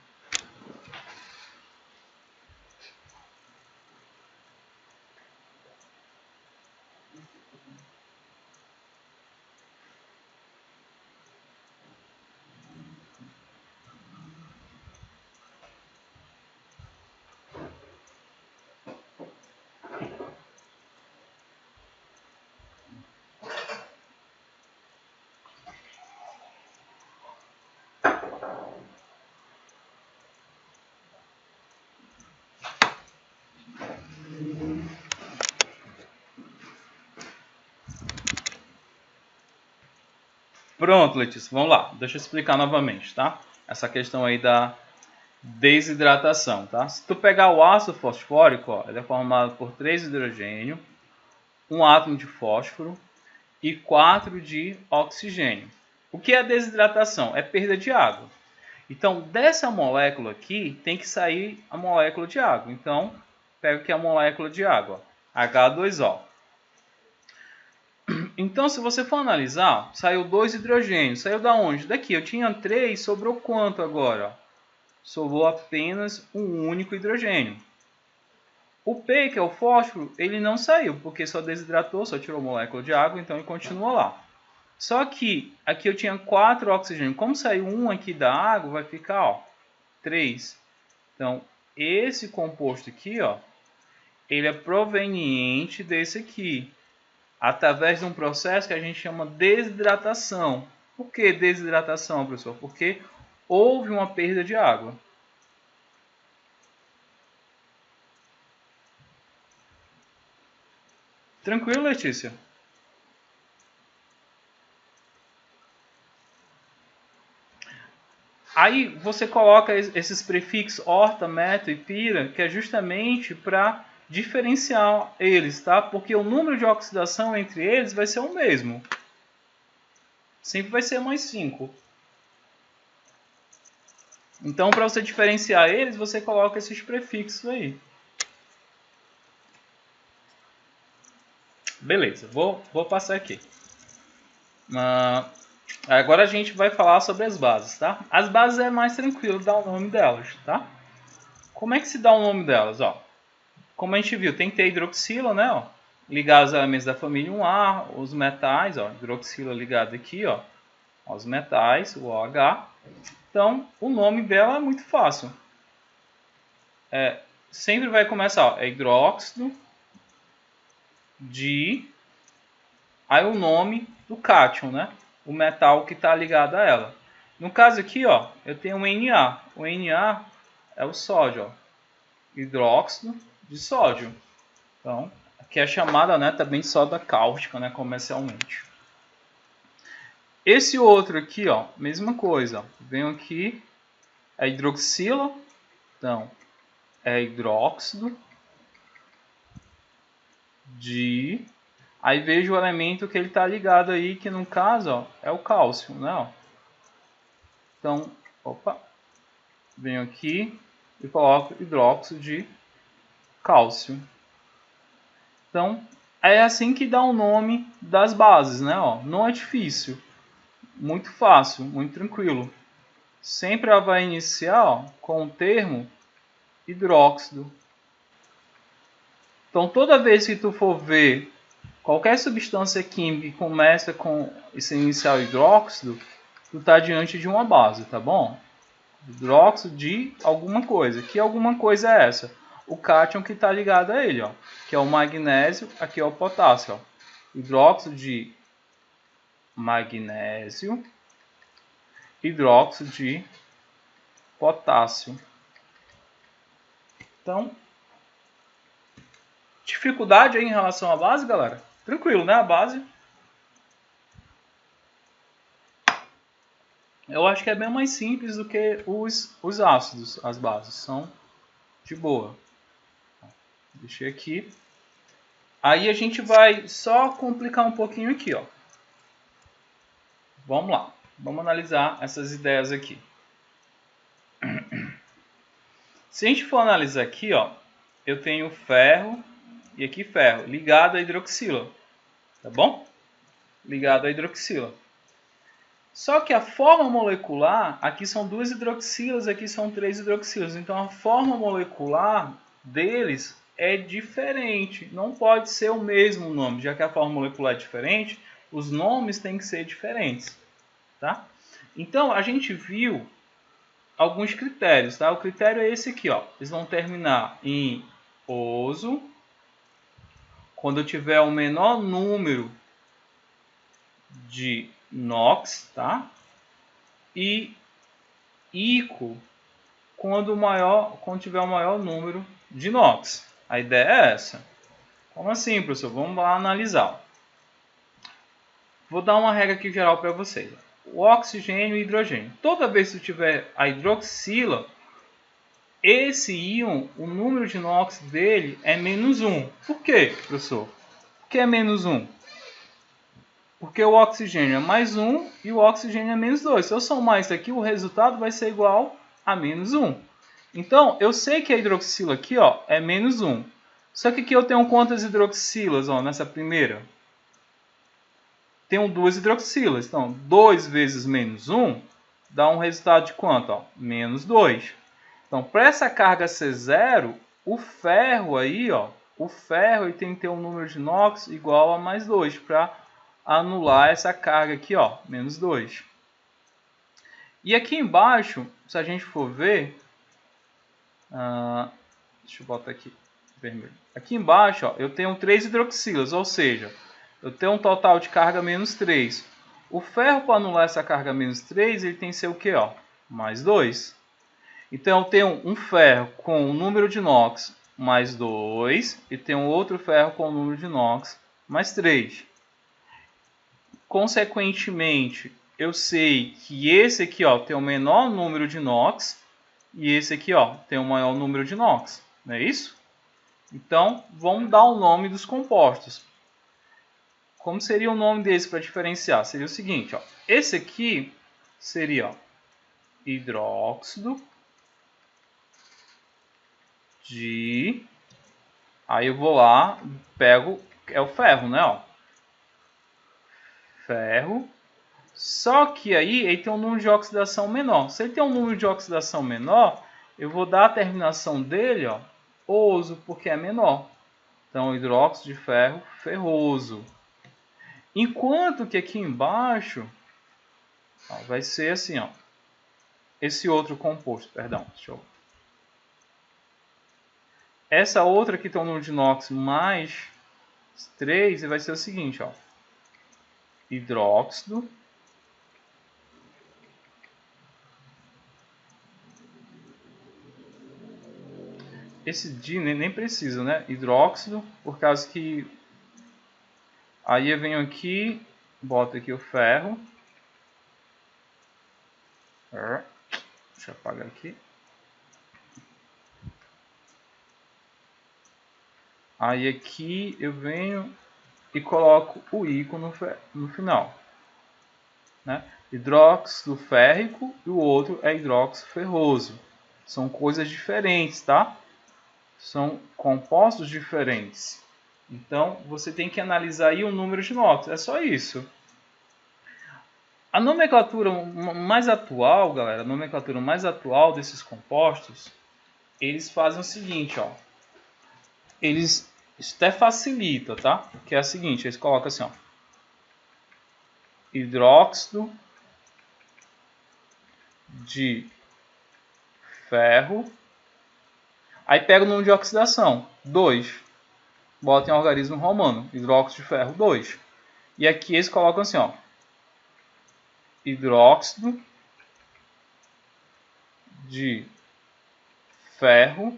Pronto, Letícia, vamos lá. Deixa eu explicar novamente, tá? Essa questão aí da desidratação, tá? Se tu pegar o ácido fosfórico, ó, ele é formado por 3 hidrogênio, um átomo de fósforo e 4 de oxigênio. O que é desidratação? É perda de água. Então, dessa molécula aqui, tem que sair a molécula de água. Então, pega aqui a molécula de água, H2O. Então, se você for analisar, saiu 2 hidrogênios. Saiu da onde? Daqui. Eu tinha 3, sobrou quanto agora? Sobrou apenas um único hidrogênio. O P, que é o fósforo, ele não saiu, porque só desidratou, só tirou molécula de água, então ele continua lá. Só que aqui eu tinha 4 oxigênios. Como saiu um aqui da água, vai ficar, ó, 3. Então, esse composto aqui, ó, ele é proveniente desse aqui, através de um processo que a gente chama desidratação. Por que desidratação, professor? Porque houve uma perda de água. Tranquilo, Letícia? Aí você coloca esses prefixos horta, meta e pira, que é justamente para diferenciar eles, tá? Porque o número de oxidação entre eles vai ser o mesmo. Sempre vai ser mais 5. Então, para você diferenciar eles, você coloca esses prefixos aí. Beleza, vou passar aqui. Agora a gente vai falar sobre as bases, tá? As bases é mais tranquilo dar o nome delas, tá? Como é que se dá o nome delas, ó? Como a gente viu, tem que ter hidroxila, né, ó, ligado aos elementos da família 1A, os metais, ó, hidroxila ligado aqui, ó, aos metais, o OH. Então, o nome dela é muito fácil. Sempre vai começar, ó, é hidróxido de... Aí o nome do cátion, né? O metal que está ligado a ela. No caso aqui, ó, eu tenho um Na. O Na é o sódio, ó. Hidróxido de sódio. Então, aqui é chamada, né, também soda cáustica, né, comercialmente. Esse outro aqui, ó, mesma coisa. Venho aqui, é hidroxila. Então, é hidróxido de... Aí vejo o elemento que ele está ligado aí, que no caso, ó, é o cálcio, né? Ó. Então, opa, venho aqui e coloco hidróxido de cálcio. Então, é assim que dá o nome das bases, né? Ó, não é difícil, muito fácil, muito tranquilo. Sempre ela vai iniciar, ó, com o termo hidróxido. Então, toda vez que tu for ver qualquer substância química que começa com esse inicial hidróxido, tu está diante de uma base, tá bom? Hidróxido de alguma coisa. Que alguma coisa é essa? O cátion que está ligado a ele, ó, que é o magnésio, aqui é o potássio. Ó. Hidróxido de magnésio, hidróxido de potássio. Então, dificuldade aí em relação à base, galera? Tranquilo, né? A base. Eu acho que é bem mais simples do que os ácidos. As bases são de boa. Deixei aqui. Aí a gente vai só complicar um pouquinho aqui, ó. Vamos lá. Vamos analisar essas ideias aqui. Se a gente for analisar aqui, ó, eu tenho ferro e aqui ferro ligado à hidroxila, tá bom? Ligado à hidroxila. Só que a forma molecular, aqui são 2 hidroxilas, aqui são 3 hidroxilas. Então a forma molecular deles é diferente. Não pode ser o mesmo nome, já que a forma molecular é diferente, os nomes têm que ser diferentes, tá? Então a gente viu alguns critérios, tá? O critério é esse aqui, ó. Eles vão terminar em oso quando eu tiver o menor número de NOx, tá? E ico quando tiver o maior número de NOx. A ideia é essa. Como assim, professor? Vamos lá analisar. Vou dar uma regra aqui geral para vocês. O oxigênio e o hidrogênio. Toda vez que tiver a hidroxila, esse íon, o número de NOx dele é -1. Por quê, professor? Por que é -1? Porque o oxigênio é +1 e o oxigênio é -2. Se eu somar isso aqui, o resultado vai ser igual a -1. Então, eu sei que a hidroxila aqui, ó, é -1. Só que aqui eu tenho quantas hidroxilas, ó, nessa primeira? Tenho 2 hidroxilas. Então, 2 vezes -1 dá um resultado de quanto? Ó? -2. Então, para essa carga ser zero, o ferro aí, ó, o ferro ele tem que ter um número de NOx igual a +2 para anular essa carga aqui, ó, -2. E aqui embaixo, se a gente for ver, deixa eu botar aqui vermelho. Aqui embaixo, ó, eu tenho 3 hidroxilas, ou seja, eu tenho um total de carga -3. O ferro, para anular essa carga -3, ele tem que ser o quê? Ó? +2. Então, eu tenho um ferro com o número de NOx +2 e tenho outro ferro com o número de NOx +3. Consequentemente, eu sei que esse aqui, ó, tem o menor número de NOx e esse aqui, ó, tem o maior número de NOx. Não é isso? Então, vamos dar o nome dos compostos. Como seria o nome desse para diferenciar? Seria o seguinte, ó. Esse aqui seria, ó, hidróxido de... Aí eu vou lá, pego, é o ferro, né, ó. Ferro. Só que aí ele tem um número de oxidação menor. Se ele tem um número de oxidação menor, eu vou dar a terminação dele, ó, oso, porque é menor. Então, hidróxido de ferro ferroso. Enquanto que aqui embaixo, ó, vai ser assim, ó. Esse outro composto, perdão, deixa eu... Essa outra aqui tem um número de NOx +3 e vai ser o seguinte, ó. Hidróxido esse de nem precisa, né? Hidróxido, por causa que aí eu venho aqui, boto aqui o ferro. Deixa eu apagar aqui. Aí aqui eu venho e coloco o ícone no final, né? Hidróxido férrico e o outro é hidróxido ferroso. São coisas diferentes, tá? São compostos diferentes. Então, você tem que analisar aí o número de NOx. É só isso. A nomenclatura mais atual, galera, a nomenclatura mais atual desses compostos, eles fazem o seguinte, ó. Eles Isso até facilita, tá? Que é o seguinte, eles colocam assim, ó. Hidróxido de ferro. Aí pega o número de oxidação, 2. Bota em algarismo romano, hidróxido de ferro, 2. E aqui eles colocam assim, ó. Hidróxido de ferro.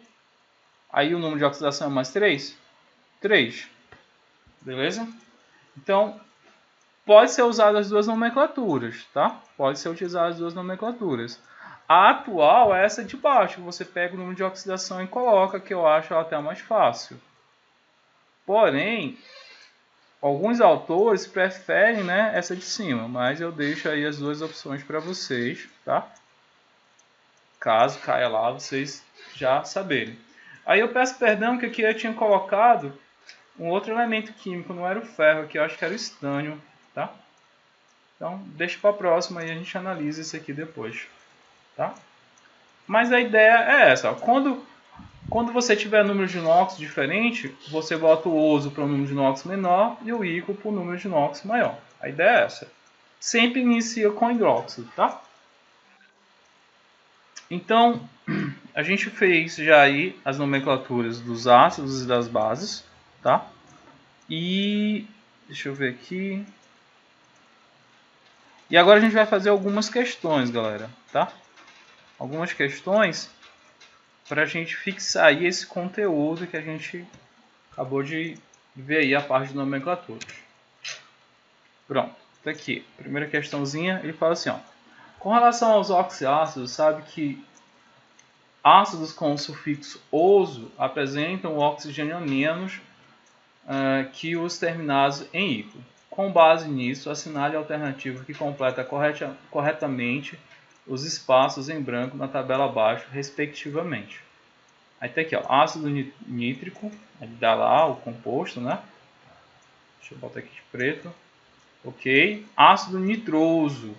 Aí o número de oxidação é mais 3. 3. Beleza? Então, pode ser usado as duas nomenclaturas, tá? Pode ser utilizado as duas nomenclaturas. A atual é essa de baixo. Você pega o número de oxidação e coloca, que eu acho até mais fácil. Porém, alguns autores preferem, né, essa de cima, mas eu deixo aí as duas opções para vocês, tá? Caso caia lá, vocês já saberem. Aí eu peço perdão que aqui eu tinha colocado um outro elemento químico, não era o ferro, aqui eu acho que era o estânio, tá? Então, deixa para a próxima e a gente analisa isso aqui depois, tá? Mas a ideia é essa, ó. Quando você tiver número de inox diferente, você bota o ouso para um número de inox menor e o ícaro para um número de inox maior. A ideia é essa. Sempre inicia com hidróxido, tá? Então, a gente fez já aí as nomenclaturas dos ácidos e das bases, tá? E deixa eu ver aqui. E agora a gente vai fazer algumas questões, galera, tá? Algumas questões para a gente fixar aí esse conteúdo que a gente acabou de ver aí a parte de nomenclatura. Pronto, tá aqui. Primeira questãozinha, ele fala assim, ó. Com relação aos oxiácidos, sabe que ácidos com o sufixo oso apresentam o oxigênio a menos que os terminados em ico. Com base nisso, assinale a alternativa que completa corretamente os espaços em branco na tabela abaixo, respectivamente. Aí tem aqui, ó, ácido nítrico, ele dá lá o composto, né? Deixa eu botar aqui de preto. Ok. Ácido nitroso.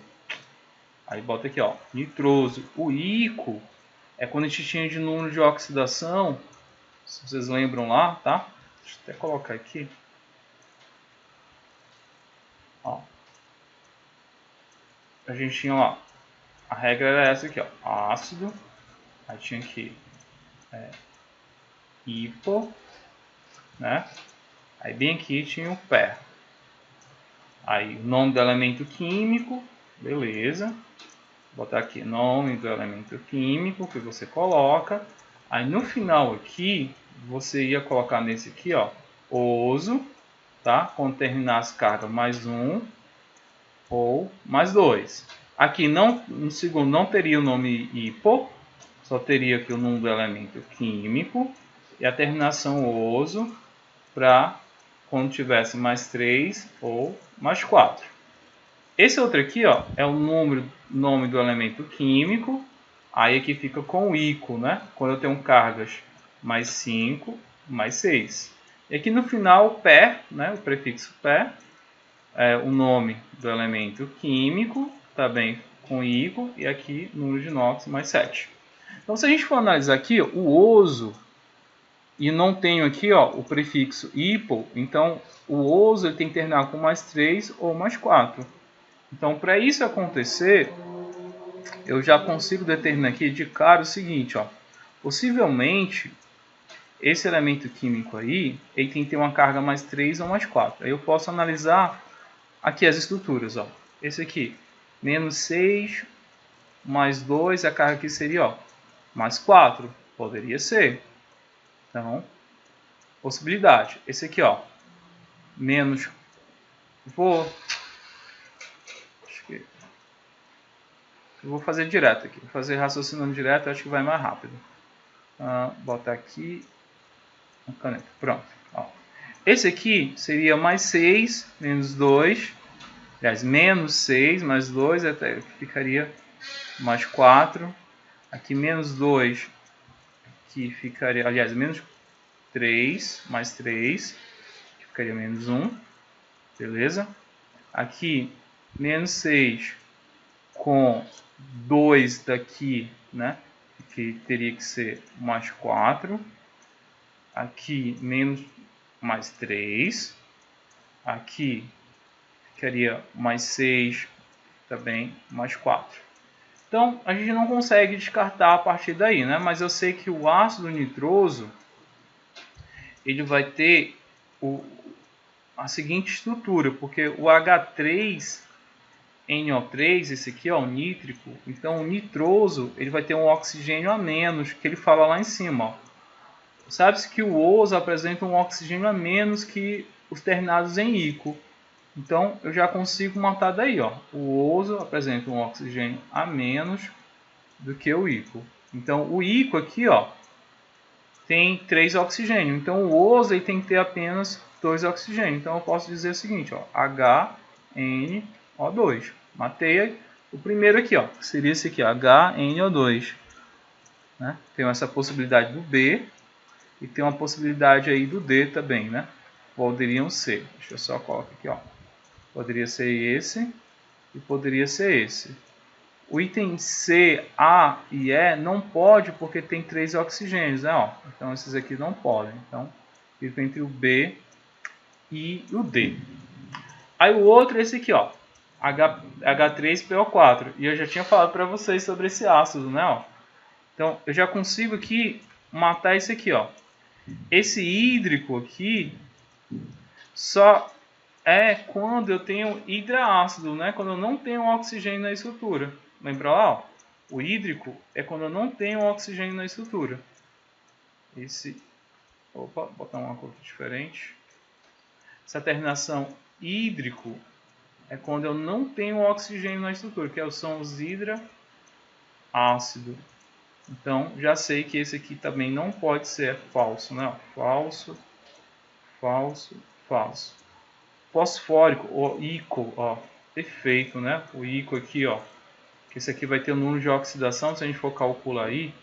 Aí bota aqui, ó, nitroso. O ico é quando a gente tinha de número de oxidação, se vocês lembram lá, tá? Deixa eu até colocar aqui. Ó. A gente tinha lá, a regra era essa aqui, ó, ácido, aí tinha aqui hipo, né? Aí bem aqui tinha o pé. Aí o nome do elemento químico, beleza. Vou botar aqui nome do elemento químico que você coloca. Aí no final aqui, você ia colocar nesse aqui, ó, oso, tá? Quando terminasse carga mais 1 ou mais 2. Aqui não, no segundo não teria o nome hipo, só teria aqui o nome do elemento químico e a terminação oso para quando tivesse mais 3 ou mais 4. Esse outro aqui, ó, é o nome do elemento químico, aí aqui fica com o ico, né? Quando eu tenho cargas mais 5, mais 6. E aqui no final, o pé, né? O prefixo pé, é o nome do elemento químico, também com ico, e aqui número de inox mais 7. Então, se a gente for analisar aqui, ó, o oso, e não tenho aqui, ó, o prefixo hipo, então o oso ele tem que terminar com mais 3 ou mais 4. Então, para isso acontecer, eu já consigo determinar aqui de cara o seguinte, ó. Possivelmente, esse elemento químico aí, ele tem que ter uma carga mais 3 ou mais 4. Aí eu posso analisar aqui as estruturas, ó. Esse aqui, menos 6, mais 2, a carga aqui seria, ó, mais 4. Poderia ser. Então, possibilidade. Esse aqui, ó, menos... Eu vou fazer direto aqui. Vou fazer raciocinando direto, acho que vai mais rápido. Botar aqui a caneta. Pronto. Ó. Esse aqui seria mais 6 menos 2. Aliás, menos 6 mais 2 até ficaria mais 4. Aqui menos 2 que ficaria, aliás, menos 3 mais 3 que ficaria menos 1. Beleza? Aqui menos 6 com 2 daqui, né? Que teria que ser mais 4. Aqui, menos mais 3. Aqui ficaria mais 6, também mais 4. Então, a gente não consegue descartar a partir daí, né? Mas eu sei que o ácido nitroso, ele vai ter a seguinte estrutura, porque o H3NO3, esse aqui, ó, o nítrico, então o nitroso, ele vai ter um oxigênio a menos, que ele fala lá em cima, ó. Sabe-se que o ouso apresenta um oxigênio a menos que os terminados em ico. Então, eu já consigo matar daí, ó. O ouso apresenta um oxigênio a menos do que o ico. Então, o ico aqui, ó, tem 3 oxigênios. Então, o ouso ele tem que ter apenas 2 oxigênios. Então, eu posso dizer o seguinte, ó, HNO2. Matei o primeiro aqui, ó, seria esse aqui, ó, HNO2. Né? Tem essa possibilidade do B e tem uma possibilidade aí do D também, né? Poderiam ser. Deixa eu só colocar aqui, ó. Poderia ser esse e poderia ser esse. O item C, A e E não pode porque tem 3 oxigênios, né? Ó, então esses aqui não podem. Então fica entre o B e o D. Aí o outro é esse aqui, ó, H3PO4. E eu já tinha falado para vocês sobre esse ácido, né? Ó. Então eu já consigo aqui matar esse aqui, ó. Esse hídrico aqui só é quando eu tenho hidraácido, né? Quando eu não tenho oxigênio na estrutura. Lembra lá? Ó? O hídrico é quando eu não tenho oxigênio na estrutura. Opa, vou botar uma cor diferente. Essa terminação hídrico é quando eu não tenho oxigênio na estrutura, que são os hidraácido. Então, já sei que esse aqui também não pode ser falso, né? Falso, falso, falso. Fosfórico, o ICO, ó, perfeito, né? O ICO aqui, ó, que esse aqui vai ter o número de oxidação, se a gente for calcular aí,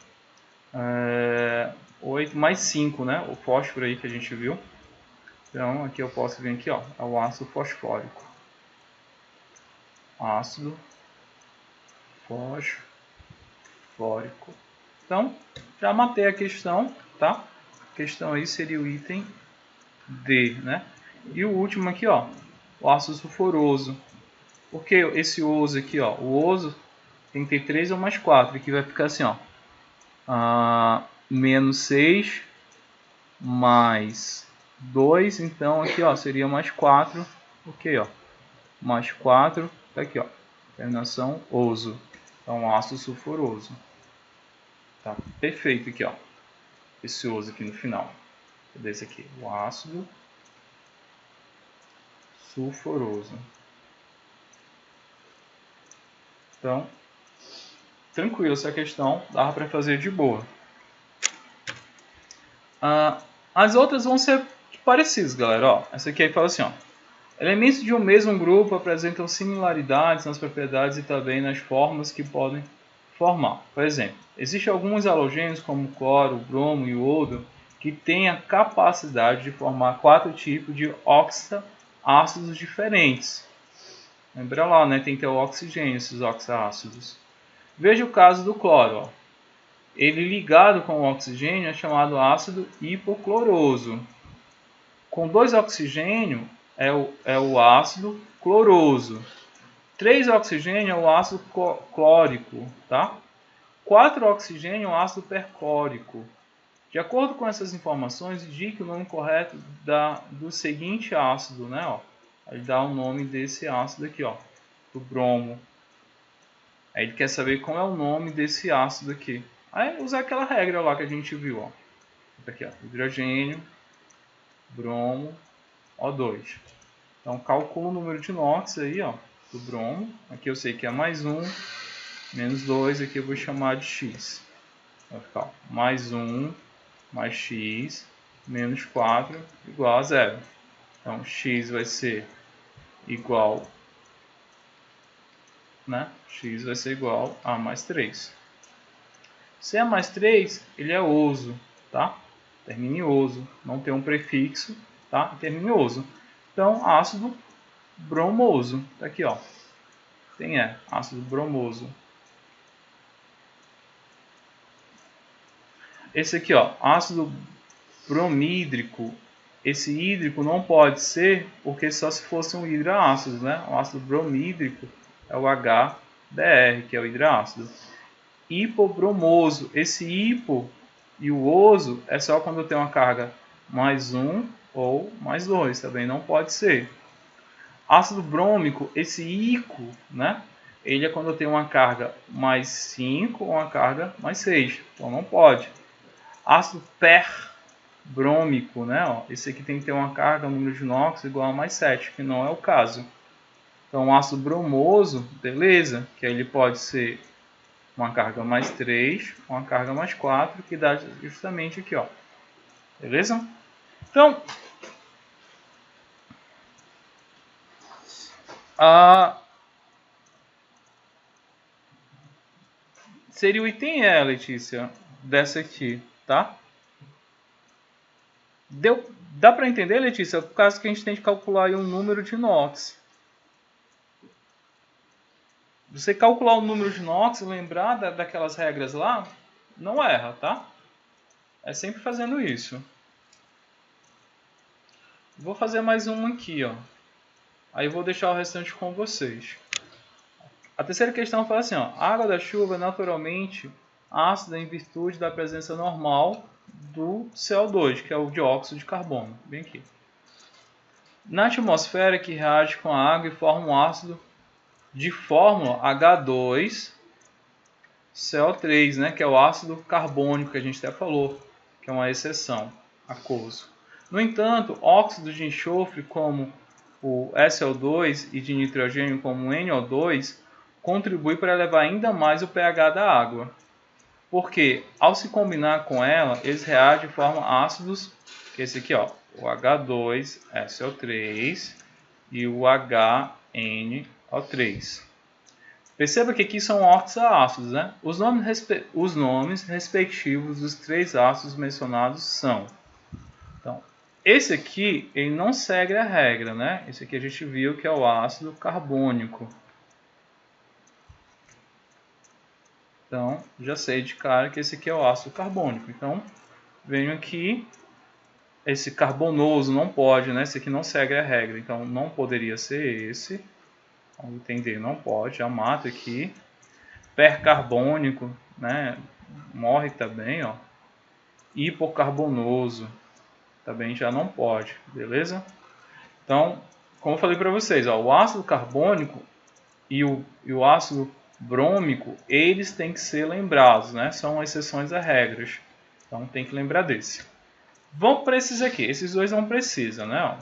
8 mais 5, né? O fósforo aí que a gente viu. Então, aqui eu posso vir aqui, ó, é o ácido fosfórico. Ácido fosfórico. Então, já matei a questão, tá? A questão aí seria o item D, né? E o último aqui, ó, o ácido sulfuroso. Porque esse oso aqui, ó, o oso tem que ter 3 ou mais 4. Aqui vai ficar assim, ó, menos 6 mais 2. Então aqui, ó, seria mais 4. Ok, ó, mais 4. Tá aqui, ó, terminação oso. Então ácido sulfuroso. Tá perfeito aqui, ó, esse oso aqui no final. Cadê esse aqui? O ácido sulfuroso. Então, tranquilo essa questão, dava para fazer de boa. As outras vão ser parecidas, galera. Ó, essa aqui aí fala assim, ó. Elementos de um mesmo grupo apresentam similaridades nas propriedades e também nas formas que podem formar. Por exemplo, existem alguns halogênios como o cloro, o bromo e o iodo que têm a capacidade de formar 4 tipos de oxácidos diferentes. Lembra lá, né? Tem que ter o oxigênio, esses oxácidos. Veja o caso do cloro. Ó. Ele ligado com o oxigênio é chamado ácido hipocloroso. Com 2 oxigênios é o ácido cloroso. 3 oxigênio é o ácido clórico. Tá? 4 oxigênio é o ácido perclórico. De acordo com essas informações, indique o nome correto do seguinte ácido. Né? Ó. Ele dá o nome desse ácido aqui, ó, do bromo. Aí ele quer saber qual é o nome desse ácido aqui. Aí usa aquela regra lá que a gente viu. Ó. Aqui, ó, hidrogênio, bromo, O2. Então calcula o número de NOx aí, ó, do bromo. Aqui eu sei que é mais 1, menos 2. Aqui eu vou chamar de X. Vai ficar ó, mais 1, mais X, menos 4, igual a 0. Então X vai ser igual, né? X vai ser igual a mais 3. Se é mais 3, ele é oso, tá? Termina em oso, não tem um prefixo, tá? Termina em oso. Então, ácido bromoso, tá aqui, ó. Tem ácido bromoso. Esse aqui, ó, ácido bromídrico esse hídrico não pode ser, porque só se fosse um hidroácido, né? O ácido bromídrico é o HBr, que é o hidroácido. Hipobromoso, esse hipo e o oso é só quando tem uma carga mais 1 ou mais 2, também não pode ser. Ácido brômico, esse ico, né? Ele é quando eu tenho uma carga mais 5 ou uma carga mais 6, então não pode. Ácido perbrômico, né? Ó, esse aqui tem que ter uma carga, número de NOx igual a mais 7, que não é o caso. Então, ácido bromoso, beleza, que aí ele pode ser uma carga mais 3, uma carga mais 4, que dá justamente aqui, ó. Beleza? Então, seria o item E, Letícia, dessa aqui, tá? Dá para entender, Letícia? Por causa que a gente tem que calcular aí um número de NOx. Você calcular o número de NOx, lembrar daquelas regras lá, não erra, tá? É sempre fazendo isso. Vou fazer mais um aqui, ó. Aí vou deixar o restante com vocês. A terceira questão fala assim, ó. A água da chuva é naturalmente ácida em virtude da presença normal do CO2, que é o dióxido de carbono. Bem aqui. Na atmosfera que reage com a água e forma um ácido de fórmula H2CO3, né, que é o ácido carbônico que a gente até falou, que é uma exceção aquoso. No entanto, óxidos de enxofre como o SO2 e de nitrogênio como o NO2 contribuem para elevar ainda mais o pH da água, porque ao se combinar com ela, eles reagem e formam ácidos, que é esse aqui, ó, o H2SO3 e o HNO3. Perceba que aqui são oxoácidos, né? Os nomes respectivos dos três ácidos mencionados são. Então, esse aqui ele não segue a regra, né? Esse aqui a gente viu que é o ácido carbônico. Então, já sei de cara que esse aqui é o ácido carbônico. Então, venho aqui, esse carbonoso não pode, né? Esse aqui não segue a regra, então não poderia ser esse. Vamos entender, não pode, já mata aqui. Percarbônico, né? Morre também, ó. Hipocarbonoso, também já não pode, beleza? Então, como eu falei para vocês, ó, o ácido carbônico e o ácido brômico, eles têm que ser lembrados, né? São exceções a regras. Então tem que lembrar desse. Vamos para esses aqui. Esses dois não precisam, né? Ó,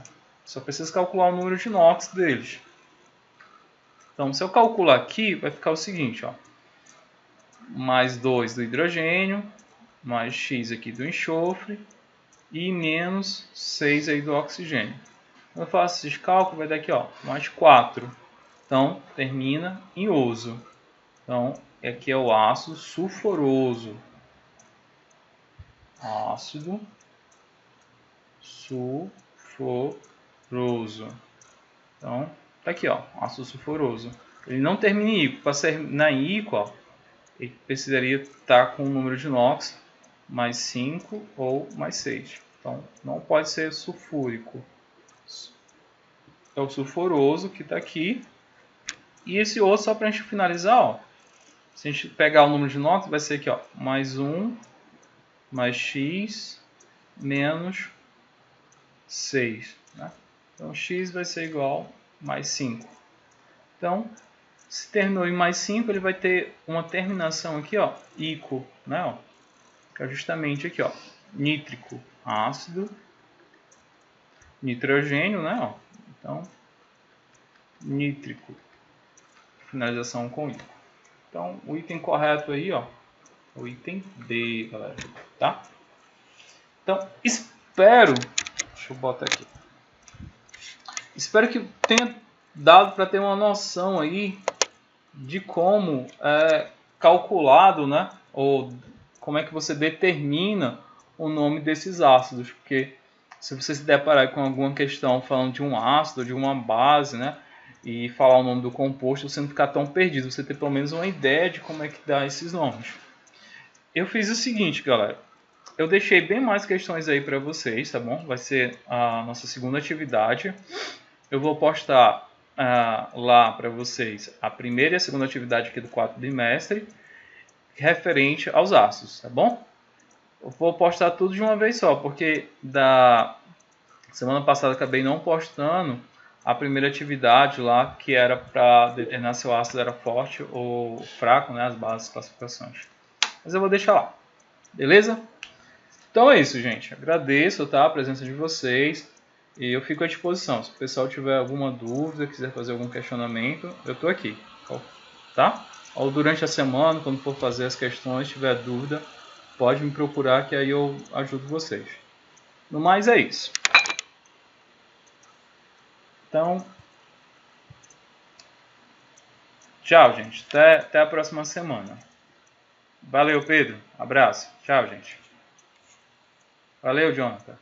só precisa calcular o número de NOx deles. Então, se eu calcular aqui, vai ficar o seguinte, ó. Mais 2 do hidrogênio, mais X aqui do enxofre e menos 6 aí do oxigênio. Quando eu faço esses cálculos, vai dar aqui, ó, mais 4. Então, termina em oso. Então, aqui é o ácido sulfuroso. Ácido sulfuroso. Então, tá aqui, ó, ácido sulfuroso. Ele não termina em íco. Para terminar em íco, ó, ele precisaria estar com o número de NOx mais 5 ou mais 6. Então, não pode ser sulfúrico. É o sulfuroso que está aqui. E esse outro, só para a gente finalizar, ó, se a gente pegar o número de NOx, vai ser aqui, ó, mais 1, mais X, menos 6. Né? Então, X vai ser igual a mais 5. Então, se terminou em mais 5, ele vai ter uma terminação aqui, ó, ico, né? Ó, que é justamente aqui, ó, nítrico, ácido, nitrogênio, né? Ó, então, nítrico, finalização com ico. Então, o item correto aí, ó, é o item D, galera, tá? Então, espero, deixa eu botar aqui, espero que tenha dado para ter uma noção aí de como é calculado, né, ou como é que você determina o nome desses ácidos, porque se você se deparar com alguma questão falando de um ácido, de uma base, né, e falar o nome do composto, você não ficar tão perdido, você ter pelo menos uma ideia de como é que dá esses nomes. Eu fiz o seguinte, galera, eu deixei bem mais questões aí para vocês, tá bom? Vai ser a nossa segunda atividade. Eu vou postar lá para vocês a primeira e a segunda atividade aqui do quarto bimestre, referente aos ácidos, tá bom? Eu vou postar tudo de uma vez só, porque da semana passada acabei não postando a primeira atividade lá, que era para determinar se o ácido era forte ou fraco, né? As bases, classificações. Mas eu vou deixar lá, beleza? Então é isso, gente. Agradeço, tá, a presença de vocês e eu fico à disposição. Se o pessoal tiver alguma dúvida, quiser fazer algum questionamento, eu estou aqui, tá? Ou durante a semana, quando for fazer as questões, tiver dúvida, pode me procurar que aí eu ajudo vocês. No mais é isso. Então, tchau, gente. Até a próxima semana. Valeu, Pedro. Abraço. Tchau, gente. Valeu, Jonathan.